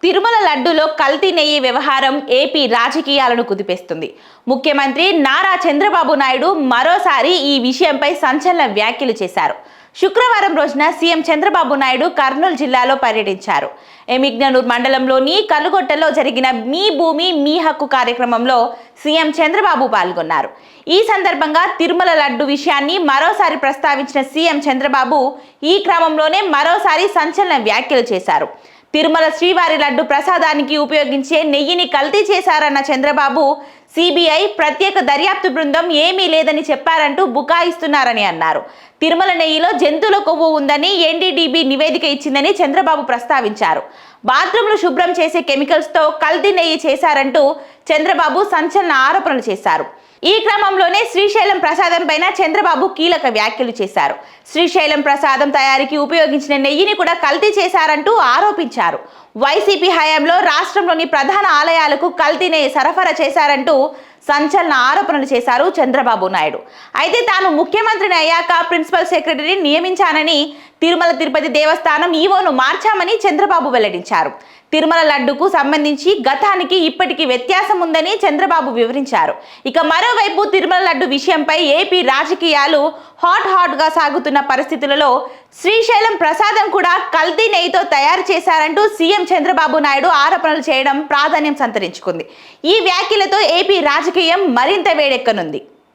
తిరుమల లడ్డులో కల్తీ నెయ్యి వ్యవహారం ఏపీ రాజకీయాలను కుదిపేస్తుంది. ముఖ్యమంత్రి నారా చంద్రబాబు నాయుడు మరోసారి ఈ విషయంపై సంచలన వ్యాఖ్యలు చేశారు. శుక్రవారం రోజున సీఎం చంద్రబాబు నాయుడు కర్నూలు జిల్లాలో పర్యటించారు. ఎమిగ్ననూర్ మండలంలోని కలుగొట్టలో జరిగిన మీ భూమి మీ హక్కు కార్యక్రమంలో సీఎం చంద్రబాబు పాల్గొన్నారు. ఈ సందర్భంగా తిరుమల లడ్డు విషయాన్ని మరోసారి ప్రస్తావించిన సీఎం చంద్రబాబు ఈ క్రమంలోనే మరోసారి సంచలన వ్యాఖ్యలు చేశారు. తిరుమల శ్రీవారి లడ్డు ప్రసాదానికి ఉపయోగించే నెయ్యిని కల్తీ చేశారన్న చంద్రబాబు సిబిఐ ప్రత్యేక దర్యాప్తు బృందం ఏమీ లేదని చెప్పారంటూ బుకాయిస్తున్నారని అన్నారు. తిరుమల నెయ్యిలో జంతువుల కొవ్వు ఉందని ఎన్డీడీబీ నివేదిక ఇచ్చిందని చంద్రబాబు ప్రస్తావించారు. బాత్రూంలు శుభ్రం చేసే కెమికల్స్తో కల్తీ నెయ్యి చేశారంటూ చంద్రబాబు సంచలన ఆరోపణలు చేశారు. ఈ క్రమంలోనే శ్రీశైలం ప్రసాదం పైన చంద్రబాబు కీలక వ్యాఖ్యలు చేశారు. శ్రీశైలం ప్రసాదం తయారీకి ఉపయోగించిన నెయ్యిని కూడా కల్తీ చేశారంటూ ఆరోపించారు. వైసీపీ హయాంలో రాష్ట్రంలోని ప్రధాన ఆలయాలకు కల్తీ నెయ్యి సరఫరా చేశారంటూ సంచలన ఆరోపణలు చేశారు చంద్రబాబు నాయుడు. అయితే తాను ముఖ్యమంత్రిని అయ్యాక ప్రిన్సిపల్ సెక్రటరీని నియమించానని, తిరుమల తిరుపతి దేవస్థానం ఈవోను మార్చామని చంద్రబాబు వెల్లడించారు. తిరుమల లడ్డుకు సంబంధించి గతానికి ఇప్పటికీ వ్యత్యాసం ఉందని చంద్రబాబు వివరించారు. ఇక మరోవైపు తిరుమల లడ్డు విషయంపై ఏపీ రాజకీయాలు హాట్ గా సాగుతున్న పరిస్థితులలో శ్రీశైలం ప్రసాదం కూడా కల్తీ నెయ్యితో తయారు చేశారంటూ సీఎం చంద్రబాబు నాయుడు ఆరోపణలు చేయడం ప్రాధాన్యం సంతరించుకుంది. ఈ వ్యాఖ్యలతో ఏపీ రాజకీయం మరింత వేడెక్కనుంది.